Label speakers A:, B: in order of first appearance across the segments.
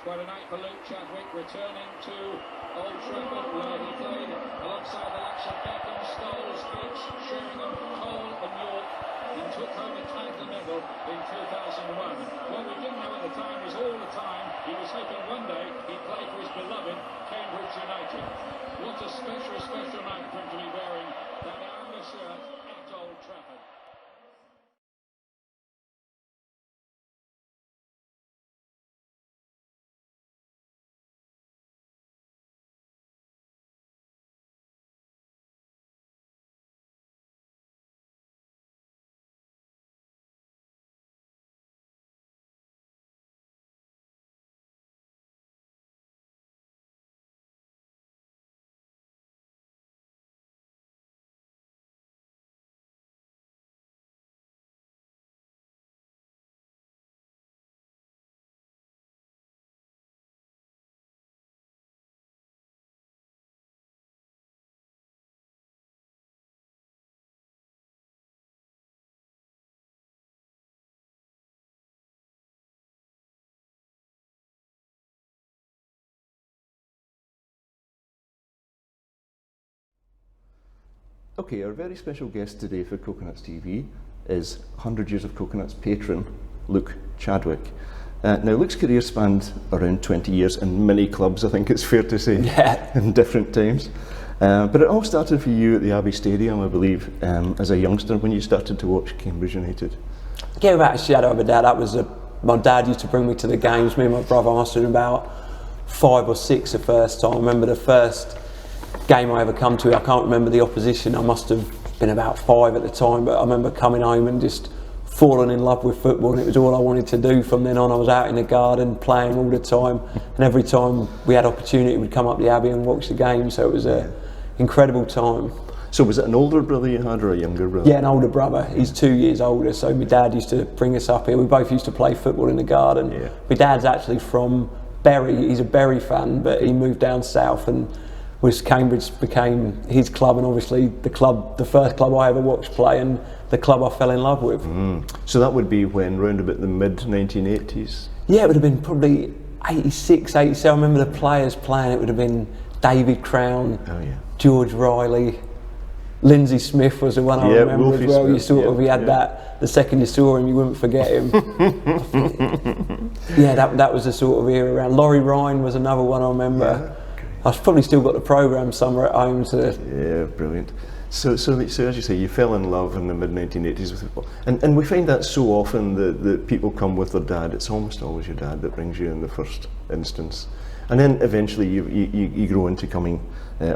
A: What a night for Luke Chadwick, returning to Old Trafford, where he played alongside the likes of Beckham, Scholes, Giggs, Sheringham, Cole and York, and took home a title medal in 2001. What we didn't know at the time was all the time he was hoping one day he'd play for his beloved Cambridge United. What a special, special night for him to be wearing that amber shirt at Old Trafford.
B: Okay, our very special guest today for Coconuts TV is 100 Years of Coconuts patron Luke Chadwick. Now Luke's career spanned around 20 years in many clubs, I think it's fair to say, in different times. But it all started for you at the Abbey Stadium, I believe, as a youngster when you started to watch Cambridge United.
C: Yeah, without a shadow of a doubt, that was my dad used to bring me to the games. Me and my brother, I must have been about 5 or 6 the first time. I remember the first game I ever come to, I can't remember the opposition, I must have been about 5 at the time, but I remember coming home and just falling in love with football, and it was all I wanted to do from then on. I was out in the garden playing all the time, and every time we had opportunity we'd come up the Abbey and watch the game, so it was an incredible time.
B: So was it an older brother you had or a younger brother?
C: Yeah, an older brother. He's 2 years older, so my dad used to bring us up here. We both used to play football in the garden.
B: Yeah.
C: My dad's actually from Bury, he's a Bury fan, but he moved down south, and Cambridge became his club, and obviously the first club I ever watched play and the club I fell in love with.
B: So that would be when, round about the mid-1980s?
C: Yeah, it would have been probably 86, 87. I remember the players playing, it would have been David Crown, George Riley, Lindsay Smith was the one I remember Wolfie as well. Smith, he had that, the second you saw him you wouldn't forget him. that was the sort of era around. Laurie Ryan was another one I remember. I've probably still got the programme somewhere at home.
B: Yeah, brilliant. So as you say, you fell in love in the mid-1980s with football. And we find that so often that people come with their dad. It's almost always your dad that brings you in the first instance. And then eventually you grow into coming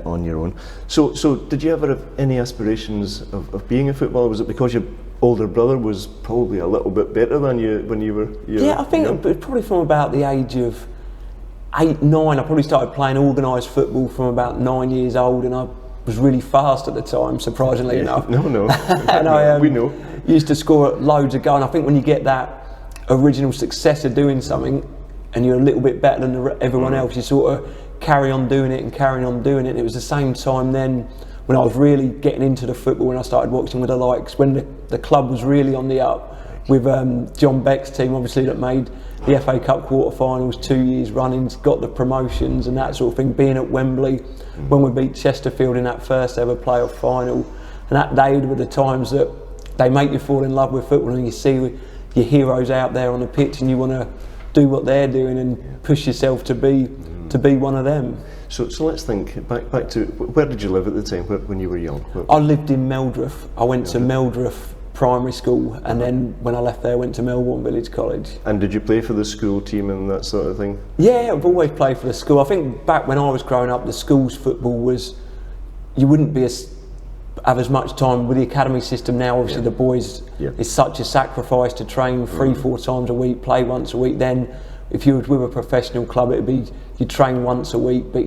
B: on your own. So did you ever have any aspirations of being a footballer? Was it because your older brother was probably a little bit better than you when you were young?
C: Yeah, I think probably from about the age of 8, 9, I probably started playing organised football from about 9 years old, and I was really fast at the time, surprisingly enough.
B: No.
C: And
B: we know.
C: Used to score loads of goals, and I think when you get that original success of doing something, and you're a little bit better than everyone else, you sort of carry on doing it and carrying on doing it. And it was the same time then when I was really getting into the football, when I started watching with the likes, when the club was really on the up, with John Beck's team, obviously, that made the FA Cup quarter-finals 2 years running, got the promotions and that sort of thing, being at Wembley when we beat Chesterfield in that first ever playoff final. And that day were the times that they make you fall in love with football, and you see your heroes out there on the pitch and you want to do what they're doing and push yourself to be one of them.
B: So let's think back to, where did you live at the time when you were young?
C: I lived in Meldreth. I went to Meldreth Primary School, and then when I left there I went to Melbourne Village College.
B: And did you play for the school team and that sort of thing?
C: Yeah, I've always played for the school. I think back when I was growing up, the school's football was, you wouldn't have as much time with the academy system now. Obviously the boys, it's such a sacrifice to train 3-4 times a week, play once a week. Then if you were with a professional club, it'd be you train once a week, but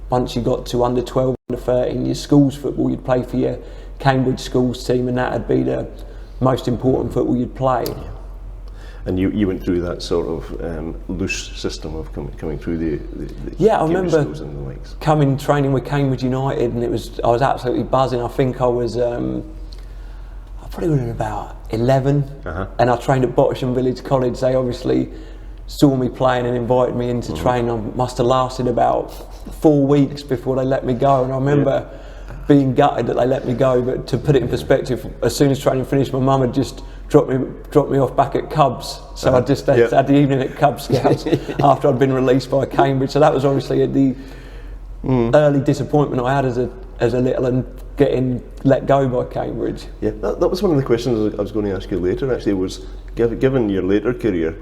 C: once you got to under 12, under 13, your school's football, you'd play for your Cambridge schools team, and that'd be the most important football you'd play.
B: And you went through that sort of loose system of coming through the
C: I remember
B: schools and the likes.
C: training with Cambridge United, and I was absolutely buzzing. I think I was I probably would have been about 11, and I trained at Bottersham Village College. They obviously saw me playing and invited me into training. I must have lasted about 4 weeks before they let me go, and I remember being gutted that they let me go. But to put it in perspective, as soon as training finished, my mum had just dropped me off back at Cubs, so I just had the evening at Cub Scouts after I'd been released by Cambridge. So that was obviously the early disappointment I had as a little and getting let go by Cambridge.
B: Yeah, that was one of the questions I was going to ask you later. Actually, was given your later career,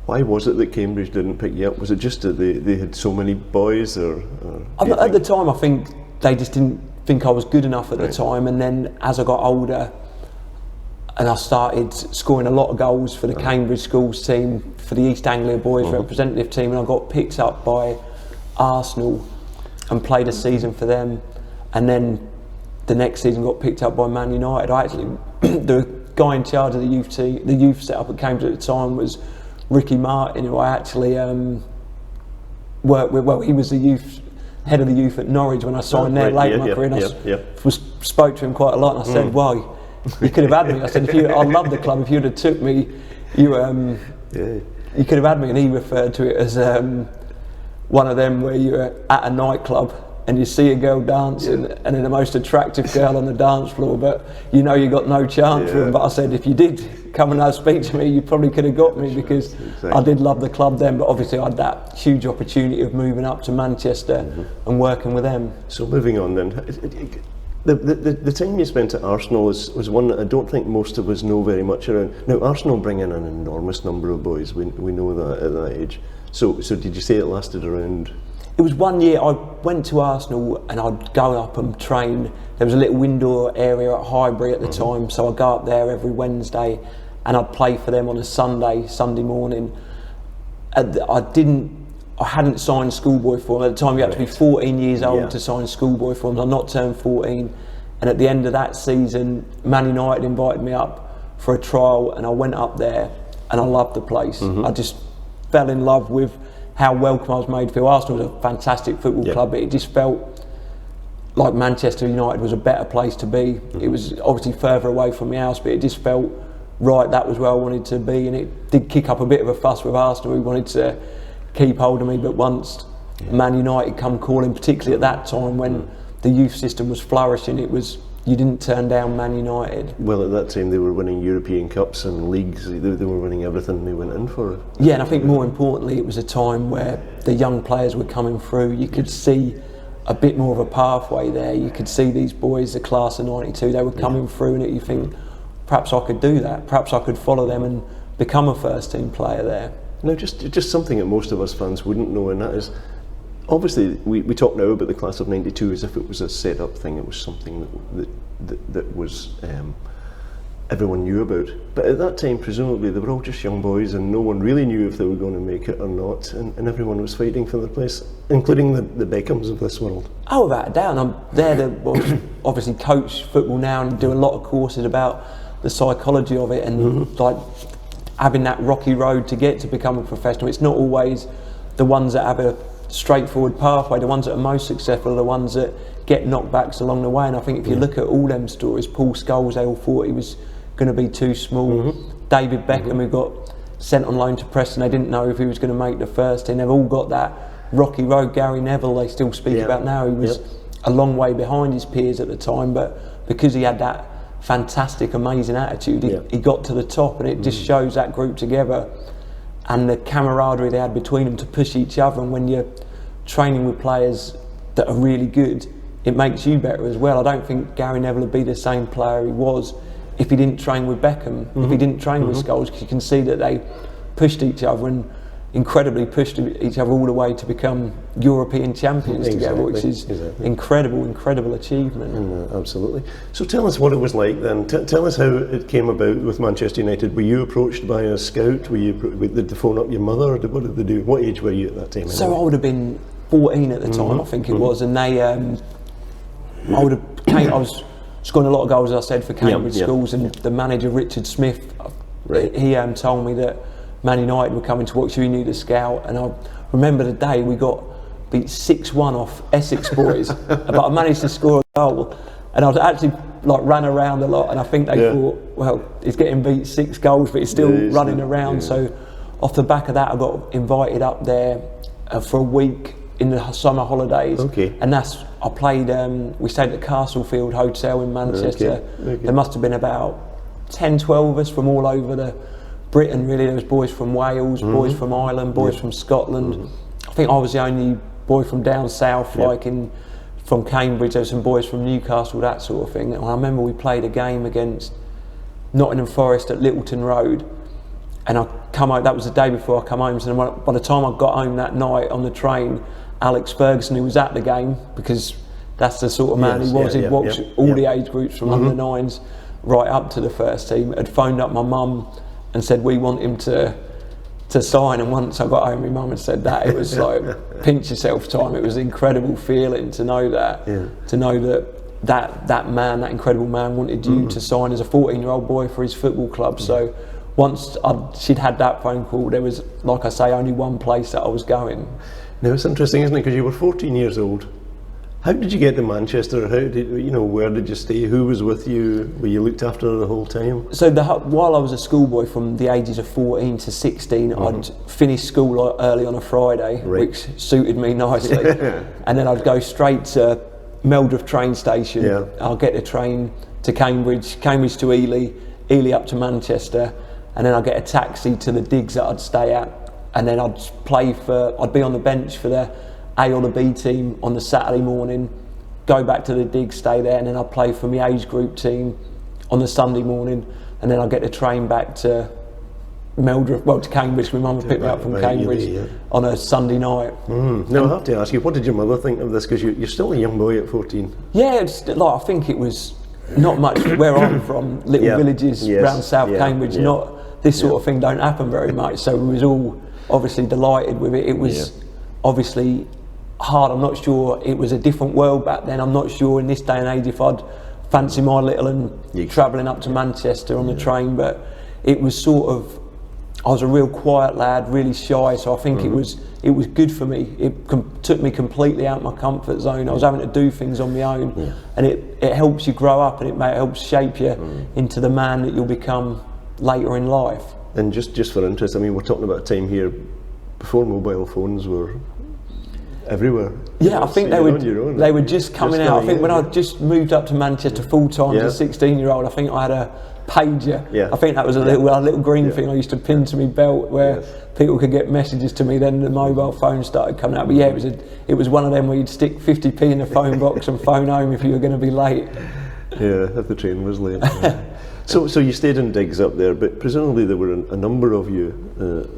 B: why was it that Cambridge didn't pick you up? Was it just that they had so many boys, or
C: at the time I think they just didn't think I was good enough at the time, and then as I got older and I started scoring a lot of goals for the Cambridge schools team, for the East Anglia boys representative team, and I got picked up by Arsenal and played a season for them, and then the next season got picked up by Man United. The guy in charge of the youth team, the youth setup at Cambridge at the time, was Ricky Martin, who I actually worked with. Well, he was the head of the youth at Norwich when I signed there late in my career. And I spoke to him quite a lot, and I said, "Well, you could have had me." I said, "I love the club. If you'd have took me, you could have had me." And he referred to it as one of them where you're at a nightclub and you see a girl dancing and then the most attractive girl on the dance floor, but you know you got no chance for him. But I said, if you did come and speak to me, you probably could have got me, because I did love the club then, but obviously I had that huge opportunity of moving up to Manchester and working with them.
B: So moving on then, the time you spent at Arsenal was one that I don't think most of us know very much around. Now, Arsenal bring in an enormous number of boys, we know that at that age. So did you say it lasted around?
C: It was 1 year. I went to Arsenal and I'd go up and train. There was a little indoor area at Highbury at the time, so I'd go up there every Wednesday and I'd play for them on a Sunday morning. I hadn't signed schoolboy form. At the time you had to be 14 years old to sign schoolboy forms. I'd not turned 14, and at the end of that season, Man United invited me up for a trial, and I went up there and I loved the place. I just fell in love with how welcome I was made to feel. Arsenal was a fantastic football club, but it just felt like Manchester United was a better place to be. It was obviously further away from my house, but it just felt right. That was where I wanted to be, and it did kick up a bit of a fuss with Arsenal, who wanted to keep hold of me. But once Man United come calling, particularly at that time when the youth system was flourishing, it was, you didn't turn down Man United.
B: Well, at that time they were winning European Cups and leagues. They were winning everything they went in for.
C: Yeah, and I think more importantly, it was a time where the young players were coming through. You could see a bit more of a pathway there. You could see these boys, the class of '92, they were coming through, and you think, perhaps I could do that. Perhaps I could follow them and become a first-team player there.
B: No, just something that most of us fans wouldn't know, and that is, obviously we talk now about the class of '92 as if it was a set-up thing. It was something that was everyone knew about. But at that time, presumably, they were all just young boys, and no one really knew if they were going to make it or not, and everyone was fighting for their place, including the Beckhams of this world.
C: Oh, without a doubt. I'm there to obviously coach football now and do a lot of courses about the psychology of it, and like having that rocky road to get to become a professional. It's not always the ones that have a straightforward pathway. The ones that are most successful are the ones that get knockbacks along the way. And I think if you look at all them stories, Paul Scholes, they all thought he was going to be too small. David Beckham, who got sent on loan to Preston, they didn't know if he was going to make the first team. They've all got that rocky road. Gary Neville, they still speak about now. He was a long way behind his peers at the time, but because he had that fantastic, amazing attitude, he got to the top, and it just shows that group together and the camaraderie they had between them to push each other. And when you're training with players that are really good, it makes you better as well. I don't think Gary Neville would be the same player he was if he didn't train with Beckham, if he didn't train with Scholes, because you can see that they pushed each other and incredibly pushed each other all the way to become European champions together, which is incredible achievement.
B: Absolutely. So tell us what it was like then. Tell us how it came about with Manchester United. Were you approached by a scout? Did they phone up your mother? Or what did they do? What age were you at that time?
C: So I would have been 14 at the time, I think it was, and they, I was scoring a lot of goals, as I said, for Cambridge schools, and the manager, Richard Smith, he told me that Man United were coming to watch you. He knew the scout, and I remember the day we got beat 6-1 off Essex boys, but I managed to score a goal, and I was actually ran around a lot, and I think they thought, well, he's getting beat 6 goals, but he's still running around. So off the back of that, I got invited up there for a week in the summer holidays.
B: Okay.
C: And I played, we stayed at the Castlefield Hotel in Manchester.
B: Okay.
C: There must have been about 10, 12 of us from all over Britain, really. There was boys from Wales, boys from Ireland, boys from Scotland. I think I was the only boy from down south, from Cambridge. There were some boys from Newcastle, that sort of thing. And I remember we played a game against Nottingham Forest at Littleton Road, and I come home. That was the day before I come home. So by the time I got home that night on the train, Alex Ferguson, who was at the game, because that's the sort of man he was, he'd watched all the age groups from under nines right up to the first team, had phoned up my mum and said we want him to sign. And once I got home, my mum had said that, it was like pinch yourself time. It was an incredible feeling to know that, that man, that incredible man, wanted you to sign as a 14-year-old boy for his football club. So once she'd had that phone call, there was, like I say, only one place that I was going.
B: Now it's interesting, isn't it? Because you were 14 years old. How did you get to Manchester? How did where did you stay? Who was with you? Were you looked after the whole time?
C: So while I was a schoolboy, from the ages of 14 to 16, I'd finish school early on a Friday, which suited me nicely, and then I'd go straight to Meldriff train station. I'll get a train to Cambridge to Ely up to Manchester, and then I'd get a taxi to the digs that I'd stay at, and then I'd be on the bench for the A or the B team on the Saturday morning, go back to the digs, stay there, and then I'd play for my age group team on the Sunday morning, and then I'd get the train back to Meldriff, to Cambridge. My mum would pick me up from Cambridge on a Sunday night.
B: Now I have to ask you, what did your mother think of this? Because you're still a young boy at 14.
C: Yeah, it's like, I think it was not much where I'm from, little villages around South Cambridge, not this sort of thing don't happen very much, so we was all obviously delighted with it. It was obviously hard. I'm not sure, it was a different world back then. I'm not sure in this day and age if I'd fancy my little and travelling up to Manchester on the train, but it was sort of, I was a real quiet lad, really shy, so I think it was good for me. It took me completely out of my comfort zone. I was having to do things on my own, and it helps you grow up, and it helps shape you into the man that you'll become later in life. And
B: just for interest, I mean, we're talking about a time here before mobile phones were everywhere.
C: Yeah, I think they were just coming out. I think when I just moved up to Manchester full time as a 16-year-old, I think I had a pager. I think that was a little green thing I used to pin to my belt where people could get messages to me. Then the mobile phone started coming out. But yeah, it was one of them where you'd stick 50p in the phone box and phone home if you were going to be late.
B: Yeah, if the train was late. So you stayed in digs up there, but presumably there were a number of you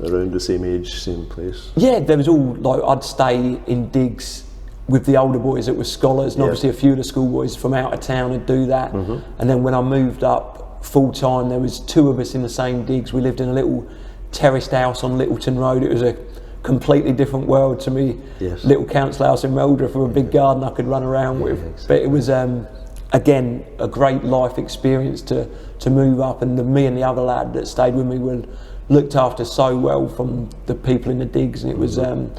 B: around the same age, same place.
C: Yeah, there was all, like, I'd stay in digs with the older boys that were scholars, and obviously a few of the schoolboys from out of town would do that. And then when I moved up full time, there was two of us in the same digs. We lived in a little terraced house on Littleton Road. It was a completely different world to me. Little council house in Meldriff with a big garden I could run around with. But it was again a great life experience to move up, and me and the other lad that stayed with me were looked after so well from the people in the digs, and it was a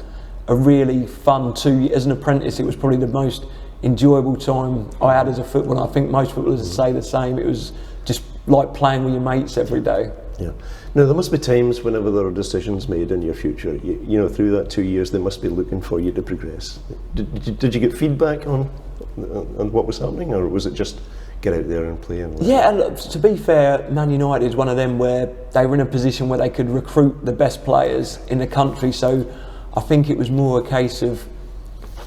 C: really fun as an apprentice. It was probably the most enjoyable time I had as a footballer. I think most footballers say the same. It was just like playing with your mates every day.
B: Now there must be times whenever there are decisions made in your future, you know, through that 2 years they must be looking for you to progress. Did you get feedback on what was happening, or was it just get out there and play? And
C: and to be fair, Man United is one of them where they were in a position where they could recruit the best players in the country, so I think it was more a case of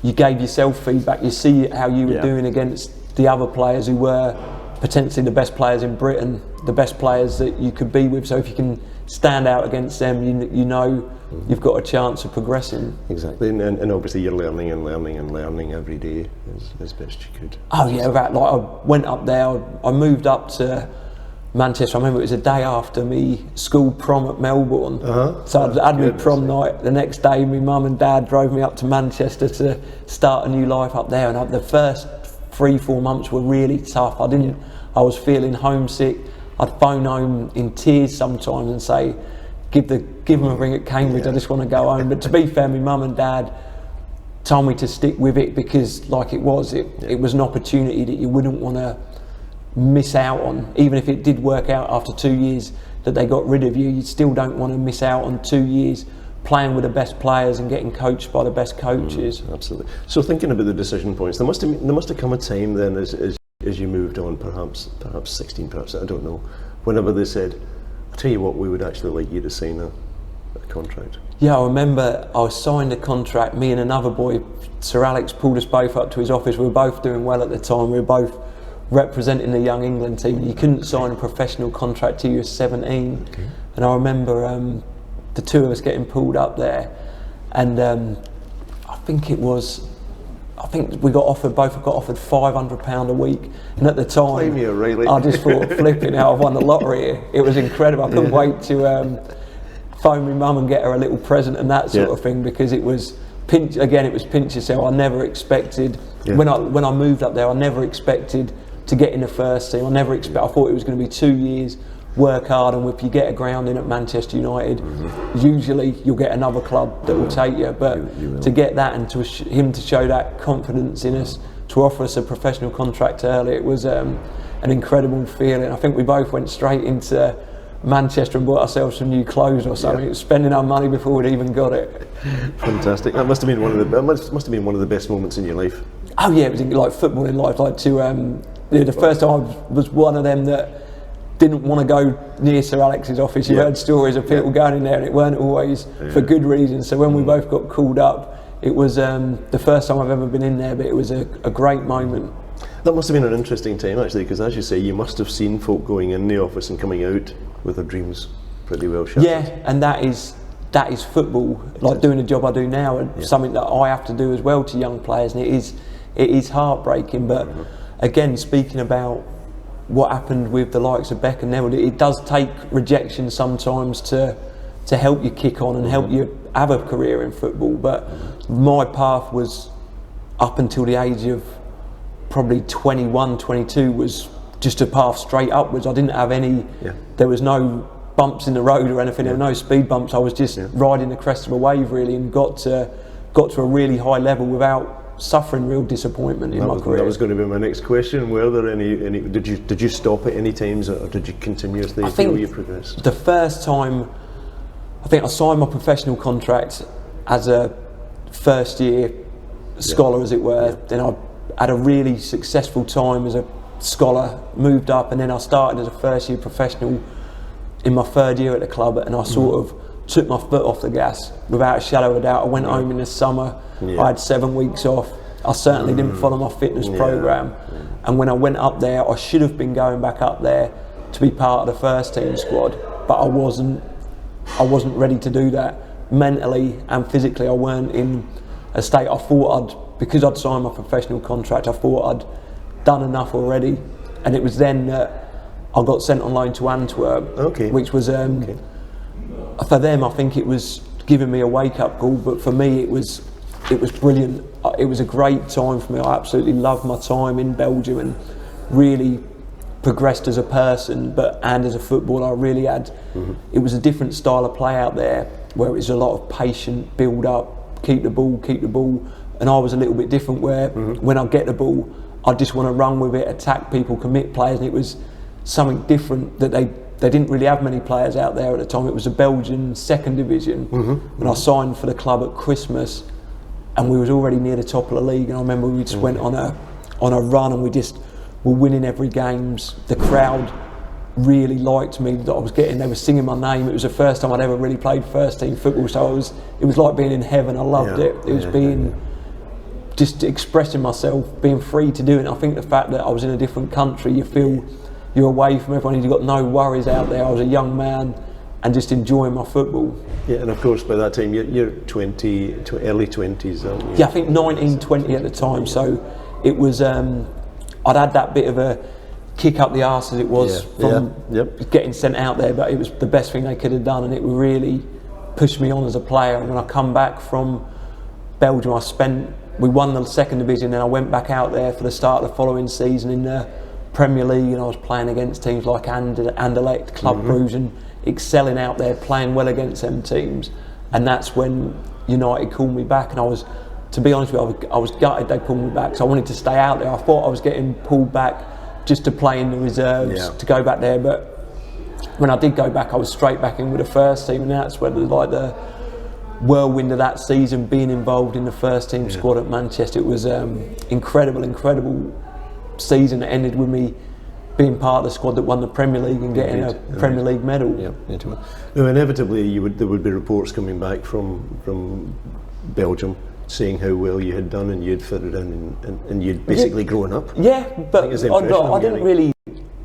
C: you gave yourself feedback, you see how you were doing against the other players who were potentially the best players in Britain, the best players that you could be with, so if you can stand out against them, you know you've got a chance of progressing.
B: Exactly, and obviously you're learning and learning and learning every day as best you could.
C: Oh yeah, like I went up there, I moved up to Manchester. I remember it was a day after me school prom at Melbourne, so I'd had my prom night. The next day my mum and dad drove me up to Manchester to start a new life up there, and the first 3-4 months were really tough. I was feeling homesick. I'd phone home in tears sometimes and say, give them a ring at Cambridge, I just want to go home. But to be fair, my mum and dad told me to stick with it, because like it was an opportunity that you wouldn't want to miss out on. Even if it did work out after 2 years, that they got rid of you, you still don't want to miss out on 2 years playing with the best players and getting coached by the best coaches.
B: Absolutely. So thinking about the decision points, there must have come a time then as you moved on, perhaps 16, perhaps, I don't know, whenever they said, I'll tell you what, we would actually like you to sign a contract.
C: Yeah, I remember I signed a contract, me and another boy, Sir Alex, pulled us both up to his office. We were both doing well at the time, we were both representing the young England team. You couldn't sign a professional contract till you were 17.
B: Okay.
C: And I remember the two of us getting pulled up there, and I think we both got offered £500 a week, and at the time I just thought, flipping out, I've won the lottery here. It was incredible. I couldn't wait to phone my mum and get her a little present and that sort of thing, because it was pinch yourself. I never expected when I moved up there, I never expected to get in the first team. I thought it was going to be 2 years, work hard, and if you get a grounding at Manchester United, usually you'll get another club that will take you. But to get that, and him to show that confidence in us, to offer us a professional contract early, it was an incredible feeling. I think we both went straight into Manchester and bought ourselves some new clothes or something. It was spending our money before we'd even got it.
B: Fantastic. That must have been one of the best moments in your life.
C: Oh yeah, it was like football in life. Like the first time I was one of them that didn't want to go near Sir Alex's office. You heard stories of people going in there, and it weren't always for good reasons. So when we both got called up, it was the first time I've ever been in there, but it was a great moment.
B: That must have been an interesting time, actually, because as you say, you must have seen folk going in the office and coming out with their dreams pretty well shattered.
C: Yeah, and that is football, like doing the job I do now, and something that I have to do as well to young players, and it is heartbreaking. But again, speaking about what happened with the likes of Beck and Neville, it does take rejection sometimes to help you kick on and help you have a career in football. But my path was, up until the age of probably 21, 22, was just a path straight upwards. I didn't have any, there was no bumps in the road or anything, there were no speed bumps. I was just riding the crest of a wave, really, and got to a really high level without suffering real disappointment in my career.
B: That was going to be my next question. Were there any did you stop at any times, or did you continuously feel you progressed?
C: The first time, I think I signed my professional contract as a first year scholar, as it were. Then I had a really successful time as a scholar, moved up, and then I started as a first year professional in my third year at the club, and I sort of took my foot off the gas without a shadow of a doubt. I went home in the summer, I had 7 weeks off. I certainly didn't follow my fitness programme, and when I went up there, I should have been going back up there to be part of the first team squad, but I wasn't ready to do that. Mentally and physically, I weren't in a state. I thought because I'd signed my professional contract, I thought I'd done enough already, and it was then that I got sent on loan to Antwerp, which was for them, I think it was giving me a wake-up call, but for me it was brilliant. It was a great time for me. I absolutely loved my time in Belgium and really progressed as a person, and as a footballer. I really had. It was a different style of play out there, where it was a lot of patient build up, keep the ball, and I was a little bit different, where when I get the ball, I just want to run with it, attack people, commit players, and it was something different that they didn't really have many players out there at the time. It was a Belgian second division, and I signed for the club at Christmas, and we was already near the top of the league. And I remember we just went on a run, and we just were winning every games. The crowd really liked me. That I was getting, they were singing my name. It was the first time I'd ever really played first team football, so it was like being in heaven. I loved it. It was being just expressing myself, being free to do it. And I think the fact that I was in a different country, you feel you're away from everyone, you've got no worries out there. I was a young man and just enjoying my football. Yeah,
B: and of course by that time you're 20 to early 20s, aren't you?
C: Yeah, I think 19, 20 at the time. So it was, I'd had that bit of a kick up the arse, as it was from getting sent out there, but it was the best thing they could have done, and it really pushed me on as a player. And when I come back from Belgium, we won the second division, then I went back out there for the start of the following season in the Premier League, and I was playing against teams like Anderlecht, Club Brugge, and excelling out there, playing well against them teams. And that's when United called me back, and I was, to be honest with you, I was gutted they pulled me back, so I wanted to stay out there. I thought I was getting pulled back just to play in the reserves, to go back there, but when I did go back, I was straight back in with the first team, and that's where the whirlwind of that season, being involved in the first team squad at Manchester. It was incredible season that ended with me being part of the squad that won the Premier League and getting a Premier League medal.
B: Yeah, no, inevitably there would be reports coming back from Belgium saying how well you had done and you'd fitted in and you'd basically grown up.
C: Yeah, but I didn't really.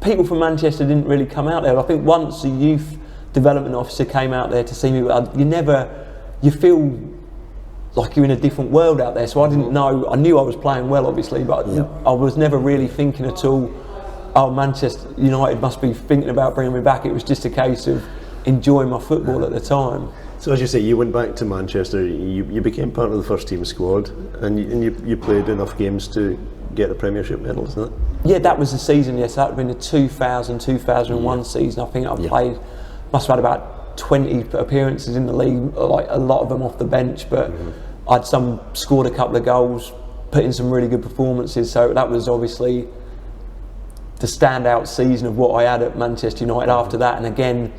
C: People from Manchester didn't really come out there. I think once the youth development officer came out there to see me, you feel like you're in a different world out there. So I didn't know. I knew I was playing well, obviously, but I was never really thinking at all, oh, Manchester United must be thinking about bringing me back. It was just a case of enjoying my football at the time.
B: So as you say, you went back to Manchester, you became part of the first team squad, and you played enough games to get a Premiership medal, isn't it?
C: Yeah, that was the season, yes. That would have been the 2000-2001 season. I think I played, must have had about 20 appearances in the league, like a lot of them off the bench, but I'd scored a couple of goals, put in some really good performances, so that was obviously the standout season of what I had at Manchester United after that. And again,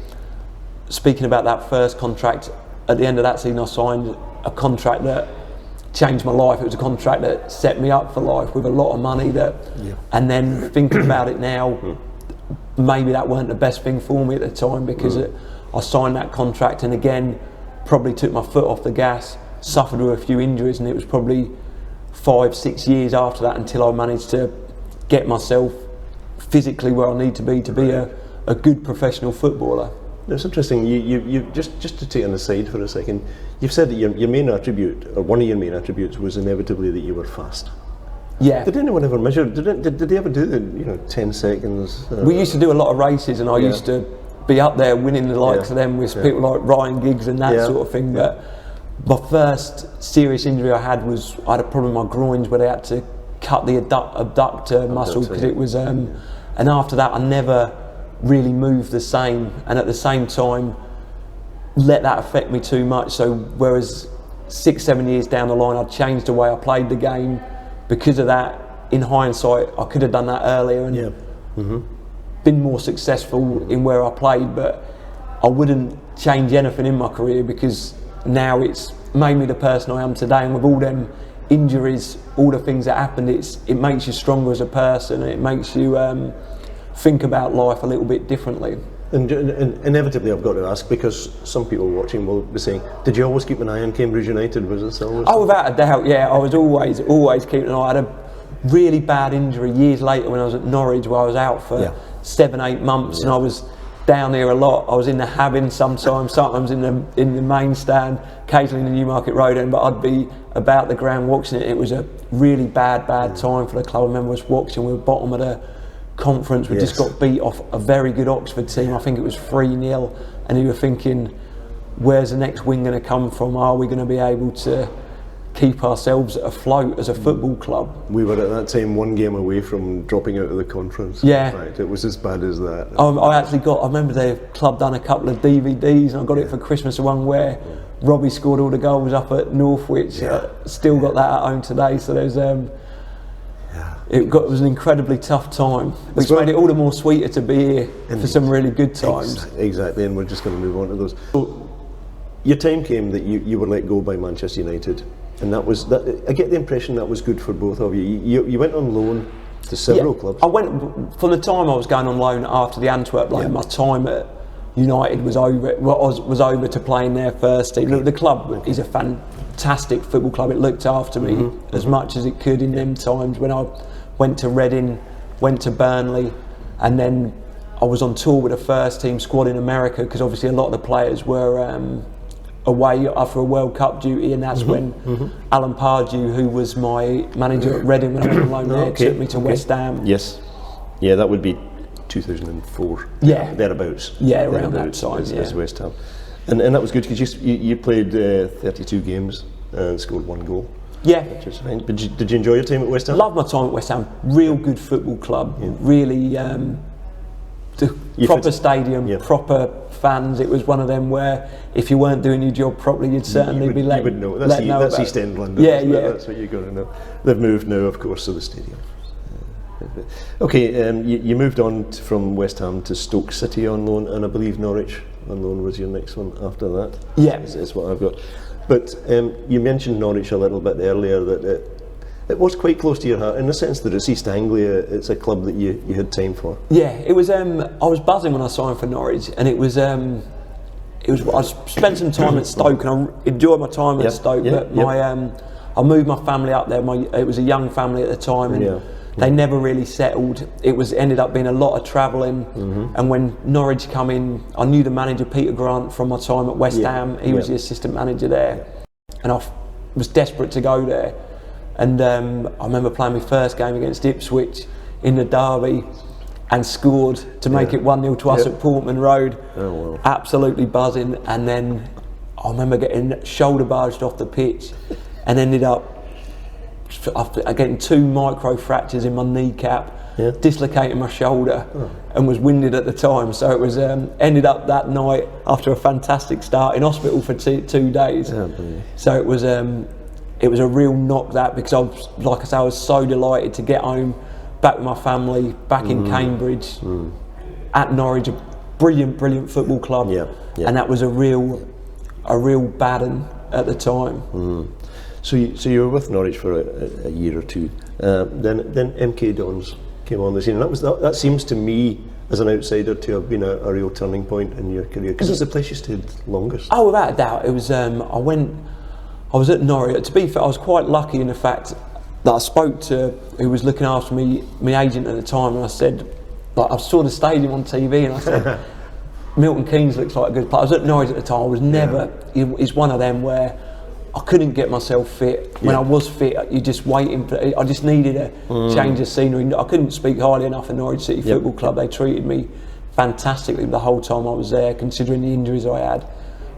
C: speaking about that first contract, at the end of that season I signed a contract that changed my life. It was a contract that set me up for life with a lot of money and then thinking about it now, maybe that weren't the best thing for me at the time, because I signed that contract and again probably took my foot off the gas, suffered with a few injuries, and it was probably 5-6 years after that until I managed to get myself physically where I need to be a good professional footballer.
B: It's interesting. You just to take on the side for a second. You've said that your main attribute, or one of your main attributes, was inevitably that you were fast.
C: Yeah.
B: Did anyone ever measure? Did they ever do the 10 seconds?
C: We used to do a lot of races, and I used to be up there winning the likes of them with people like Ryan Giggs and that sort of thing. But my first serious injury I had was I had a problem with my groins where they had to cut the abductor muscle because it was. And after that, I never really moved the same, and at the same time let that affect me too much. So whereas 6-7 years down the line I'd changed the way I played the game because of that, in hindsight I could have done that earlier and been more successful in where I played, but I wouldn't change anything in my career because now it's made me the person I am today, and with all them injuries, all the things that happened, it makes you stronger as a person, and it makes you think about life a little bit differently.
B: And inevitably I've got to ask, because some people watching will be saying, did you always keep an eye on Cambridge United? Was this always?
C: Oh, without a doubt, yeah. I was always keeping an eye. I had a really bad injury years later when I was at Norwich, where I was out for 7-8 months, and I was down here a lot. I was in the Havin sometimes in the main stand, occasionally in the Newmarket Road end, but I'd be about the ground watching it. It was a really bad time for the club. I remember us watching, we were bottom of the conference, we just got beat off a very good Oxford team. I think it was 3-0, and you were thinking, where's the next win going to come from? Are we going to be able to keep ourselves afloat as a football club? We
B: were at that time 1 game away from dropping out of the conference.
C: Yeah.
B: Right, it was as bad as that.
C: I remember the club done a couple of DVDs, and I got it for Christmas, the one where Robbie scored all the goals up at Northwich. Still got that at home today, so there's it was an incredibly tough time, which made it all the more sweeter to be here for some really good times.
B: Exactly, and we're just going to move on to those. So, your time came that you were let go by Manchester United, and that I get the impression that was good for both of you. You went on loan to several clubs.
C: I went, from the time I was going on loan after the Antwerp loan, my time at United was over. Was over to play in their first team. Look, the club is a fantastic football club. It looked after me as much as it could in them times when I went to Reading, went to Burnley, and then I was on tour with the first team squad in America, because obviously a lot of the players were away after a World Cup duty, and that's when Alan Pardew, who was my manager at Reading when I went on loan there, took me to West Ham.
B: Yes. Yeah, that would be 2004.
C: Yeah.
B: Thereabouts.
C: Yeah, around that time.
B: As West Ham. And that was good because you played 32 games and scored 1 goal.
C: Yeah.
B: Did you enjoy your time at West Ham?
C: Loved my time at West Ham. Real good football club. Really proper stadium, proper fans. It was one of them where if you weren't doing your job properly, you'd certainly be let.
B: You would know. That's East End London.
C: Yeah.
B: That's what you've got to know. They've moved now, of course, to the stadium. Okay, you moved on from West Ham to Stoke City on loan, and I believe Norwich on loan was your next one after that.
C: Yeah.
B: Is what I've got. But you mentioned Norwich a little bit earlier, that it was quite close to your heart, in the sense that it's East Anglia, it's a club that you had time for.
C: Yeah, it was. I was buzzing when I signed for Norwich, and it was. I spent some time at Stoke, and I enjoyed my time at Stoke. But I moved my family up there. It was a young family at the time, and they never really settled. It ended up being a lot of travelling. And when Norwich come in, I knew the manager Peter Grant from my time at West Ham. He was the assistant manager there, and I was desperate to go there. And I remember playing my first game against Ipswich in the derby, and scored to make it 1-0 to us at Portman Road.
B: Oh, wow.
C: Absolutely buzzing. And then I remember getting shoulder barged off the pitch and ended up getting 2 micro fractures in my kneecap, dislocating my shoulder, and was winded at the time. So it was ended up that night, after a fantastic start, in hospital for 2 days. So it was a real knock, that, because I was, like I say, I was so delighted to get home, back with my family, back in Cambridge, at Norwich, a brilliant football club, and that was a real baden at the time.
B: So you were with Norwich for a year or two. Then MK Dons came on the scene, and that seems to me, as an outsider, to have been a real turning point in your career, because it's the place you stayed longest.
C: Oh, without a doubt. It was. I was at Norwich. To be fair, I was quite lucky in the fact that I spoke to who was looking after me, my agent at the time, and I said, like, I saw the stadium on TV, and I said, Milton Keynes looks like a good player. I was at Norwich at the time. I was never. It's one of them where I couldn't get myself fit. When I was fit, you're just waiting for. I just needed a change of scenery. I couldn't speak highly enough of Norwich City Football Club. They treated me fantastically the whole time I was there, considering the injuries I had.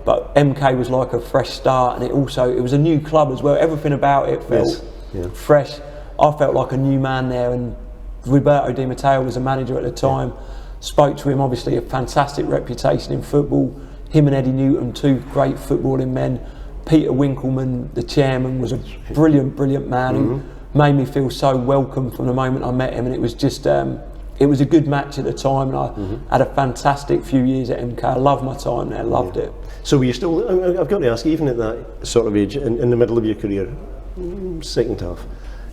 C: But MK was like a fresh start, and it was a new club as well. Everything about it felt fresh. I felt like a new man there, and Roberto Di Matteo was a manager at the time. Spoke to him, obviously a fantastic reputation in football. Him and Eddie Newton, 2 great footballing men. Peter Winkleman, the chairman, was a brilliant man who made me feel so welcome from the moment I met him, and it was just it was a good match at the time, and I had a fantastic few years at MK. I loved my time there, loved it.
B: So were you still, I've got to ask, even at that sort of age, in the middle of your career, second half,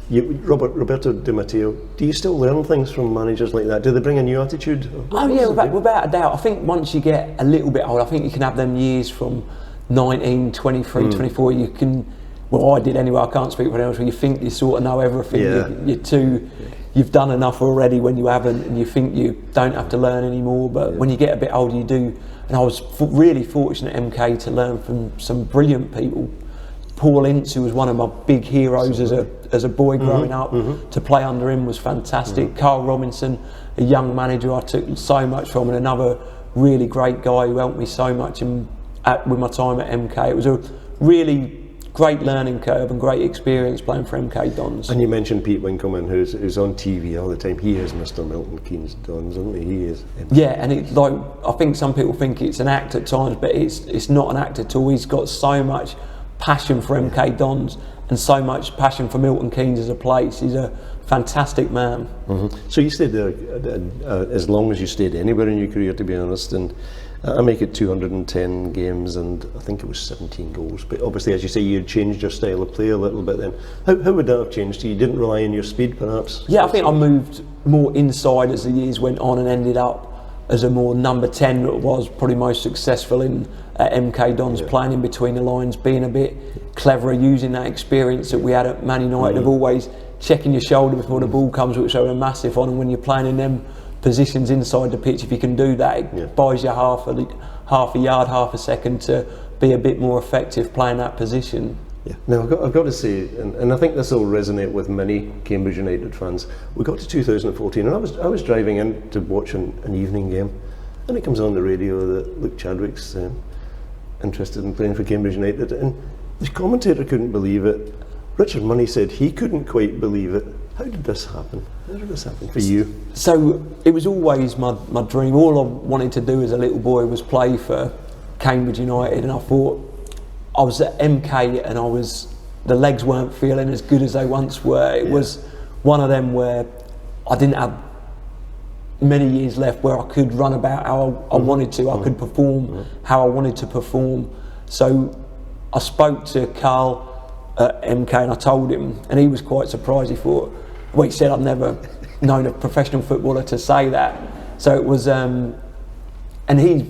B: Roberto Di Matteo, do you still learn things from managers like that? Do they bring a new attitude?
C: Oh yeah, without a doubt. I think once you get a little bit older, I think you can have them years from 19, 23, 24, you can, well, I did anyway, I can't speak for anyone else, where you think you sort of know everything, you've done enough already when you haven't, and you think you don't have to learn anymore, but when you get a bit older you do. And I was really fortunate at MK to learn from some brilliant people. Paul Ince, who was one of my big heroes as a boy growing up, to play under him was fantastic. Carl Robinson, a young manager I took so much from, and another really great guy who helped me so much with my time at MK. It was a really great learning curve and great experience playing for MK Dons.
B: And you mentioned Pete Winkleman, who's on TV all the time. He is Mr. Milton Keynes Dons, isn't he? He is.
C: Yeah, and it's like, I think some people think it's an act at times, but it's not an act at all. He's got so much passion for MK Dons and so much passion for Milton Keynes as a place. He's a fantastic man.
B: So you stayed there as long as you stayed anywhere in your career, to be honest, and I make it 210 games, and I think it was 17 goals. But obviously, as you say, you changed your style of play a little bit then. How would that have changed? You didn't rely on your speed, perhaps?
C: Yeah, I think I moved more inside as the years went on, and ended up as a more number 10 that was probably most successful at MK Dons, playing in between the lines, being a bit cleverer, using that experience that we had at Man United of always checking your shoulder before the ball comes, which are a massive on, and when you're playing in them positions inside the pitch, if you can do that, it buys you half a yard, half a second to be a bit more effective playing that position.
B: Yeah. Now I've got to say, and I think this will resonate with many Cambridge United fans. We got to 2014, and I was driving in to watch an evening game, and it comes on the radio that Luke Chadwick's interested in playing for Cambridge United, and the commentator couldn't believe it. Richard Money said he couldn't quite believe it. How did this happen? How did this happen for you?
C: So it was always my dream. All I wanted to do as a little boy was play for Cambridge United, and I thought, I was at MK and the legs weren't feeling as good as they once were. It was one of them where I didn't have many years left where I could run about how I wanted to. I could perform how I wanted to perform. So I spoke to Carl at MK and I told him, and he was quite surprised. He thought, well, he said I'd never known a professional footballer to say that. So it was, and he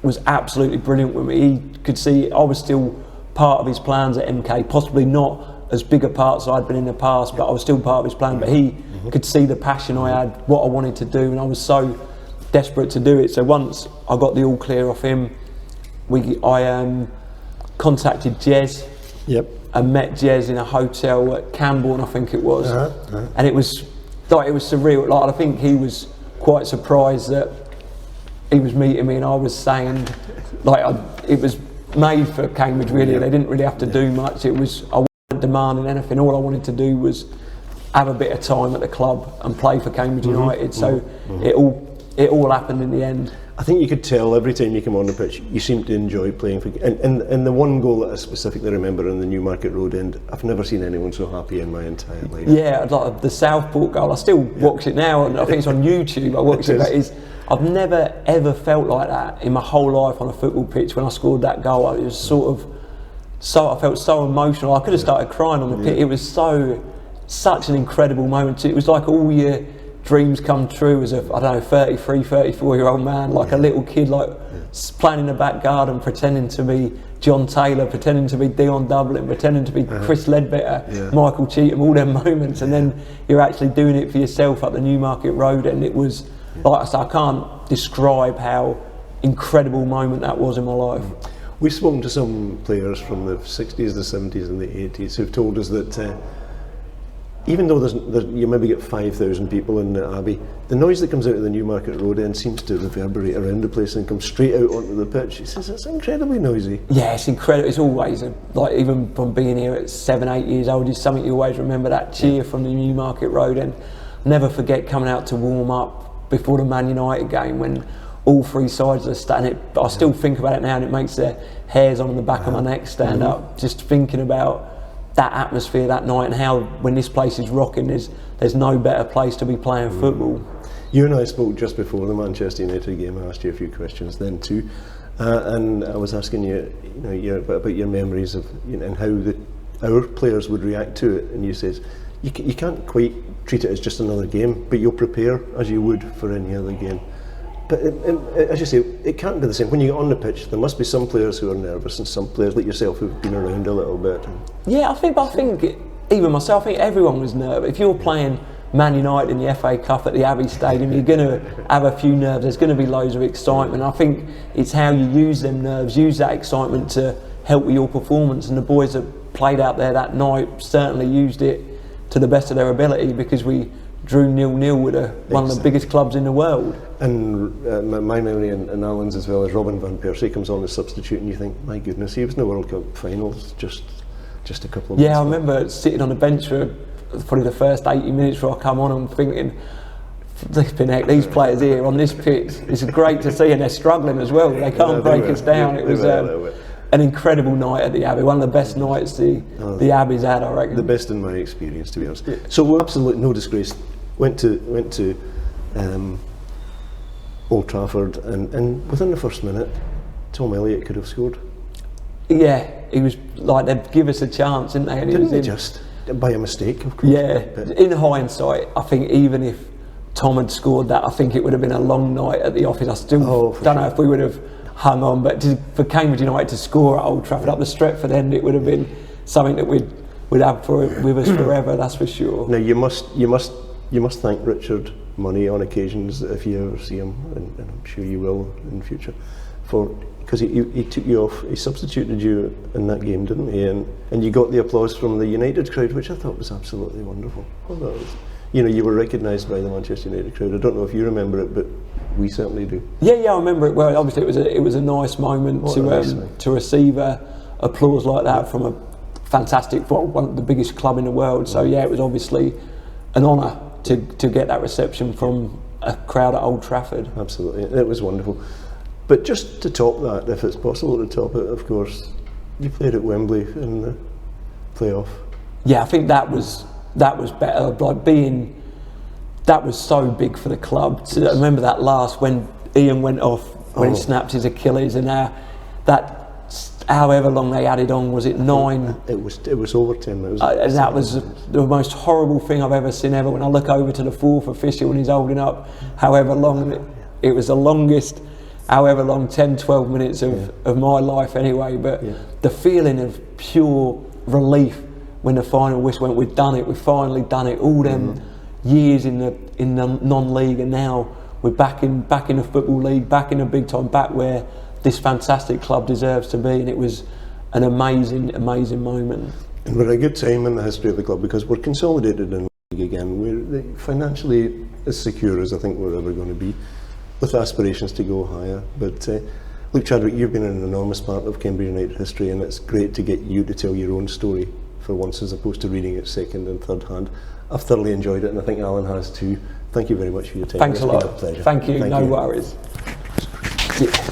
C: was absolutely brilliant with me. He could see I was still part of his plans at MK, possibly not as big a part as I'd been in the past, but I was still part of his plan. But he could see the passion I had, what I wanted to do, and I was so desperate to do it. So once I got the all clear off him, I contacted Jez.
D: Yep.
C: And met Jez in a hotel at Camborne, I think it was, and it was surreal. Like, I think he was quite surprised that he was meeting me, and I was saying, like, it was made for Cambridge really. They didn't really have to do much. I wasn't demanding anything. All I wanted to do was have a bit of time at the club and play for Cambridge United. So it all happened in the end.
B: I think you could tell every time you come on the pitch, you seem to enjoy playing for. And the one goal that I specifically remember in the Newmarket Road end, I've never seen anyone so happy in my entire life.
C: Yeah, like the Southport goal. I still watch it now, and I think it's on YouTube. I watch it. I've never ever felt like that in my whole life on a football pitch. When I scored that goal, it was I felt so emotional. I could have started crying on the pitch. It was such an incredible moment. It was like all your dreams come true as a, I don't know, 33, 34-year-old man, like a little kid, like playing in the back garden, pretending to be John Taylor, pretending to be Dion Dublin, pretending to be Chris Ledbetter, Michael Cheatham, all them moments, and then you're actually doing it for yourself up the Newmarket Road, and it was, like I said, I can't describe how incredible moment that was in my life.
B: We've spoken to some players from the 60s, the 70s and the 80s who've told us that even though you maybe get 5,000 people in the Abbey, the noise that comes out of the Newmarket Road end seems to reverberate around the place and come straight out onto the pitch. He says it's incredibly noisy.
C: Yeah, it's incredible. It's always, like, even from being here at 7, 8 years old, it's something you always remember, that cheer from the Newmarket Road. And never forget coming out to warm up before the Man United game when all three sides are standing. I still think about it now, and it makes the hairs on the back of my neck stand up, just thinking about that atmosphere that night and how when this place is rocking, there's no better place to be playing football.
B: You and I spoke just before the Manchester United game. I asked you a few questions then too, and I was asking you, about your memories of, and how our players would react to it. And you said you can't quite treat it as just another game, but you'll prepare as you would for any other game. But as you say, it can't be the same. When you get on the pitch, there must be some players who are nervous and some players like yourself who've been around a little bit.
C: Yeah, I think even myself, I think everyone was nervous. If you're playing Man United in the FA Cup at the Abbey Stadium, you're going to have a few nerves. There's going to be loads of excitement. I think it's how you use them nerves, use that excitement to help with your performance. And the boys that played out there that night certainly used it to the best of their ability, because we drew 0-0 with one of the biggest clubs in the world.
B: And my memory and Alan's as well, as Robin van Persie comes on as substitute, and you think, my goodness, he was in the World Cup finals just a couple of months
C: Yeah, I
B: ago.
C: remember sitting on the bench for probably the first 80 minutes before I come on and thinking, flipping heck, these players here on this pitch, it's great to see, and they're struggling as well. They can't break us down. It was an incredible night at the Abbey, one of the best nights the Abbey's had, I reckon.
B: The best in my experience, to be honest. So we're absolutely no disgrace. Went to Old Trafford, and within the first minute, Tom Elliott could have scored.
C: Yeah, he was like, they'd give us a chance, didn't they? And
B: Didn't they just? By a mistake, of course.
C: Yeah, in hindsight, I think even if Tom had scored that, I think it would have been a long night at the office. I still don't know if we would have hung on, but for Cambridge United to score at Old Trafford up the Stretford end, it would have been something that we'd have with us forever, that's for sure.
B: Now you must thank Richard Money on occasions if you ever see him, and I'm sure you will in the future, because he took you off, he substituted you in that game, didn't he? And you got the applause from the United crowd, which I thought was absolutely wonderful. You were recognised by the Manchester United crowd. I don't know if you remember it, but we certainly do.
C: Yeah, I remember it well. Obviously, it was a nice moment to receive applause like that from a fantastic, one of the biggest club in the world. So yeah, it was obviously an honour to get that reception from a crowd at Old Trafford.
B: Absolutely, it was wonderful. But just to top that, if it's possible to top it, of course, you played at Wembley in the playoff.
C: Yeah, I think that was better. Like being that was so big for the club. So I remember that last, when Ian went off, when he snapped his Achilles, and that however long they added on, was it 9?
B: It was over 10.
C: And that was the most horrible thing I've ever seen ever. When I look over to the 4th official and he's holding up however long, it was the longest, however long, 10, 12 minutes of my life anyway. But the feeling of pure relief when the final whistle went, we've done it, we've finally done it. All them years in the non-league, and now we're back in the football league, back in a big time, back where this fantastic club deserves to be. And it was an amazing moment.
B: And we're at a good time in the history of the club because we're consolidated in the league again. We're financially as secure as I think we're ever going to be, with aspirations to go higher. But Luke Chadwick, you've been an enormous part of Cambridge United history, and it's great to get you to tell your own story for once, as opposed to reading it second and third hand. I've thoroughly enjoyed it, and I think Alan has too. Thank you very much for your time.
C: Thanks a lot.
B: It's been a pleasure.
C: Thank you.
B: Thank
C: no
B: you.
C: worries. Yeah.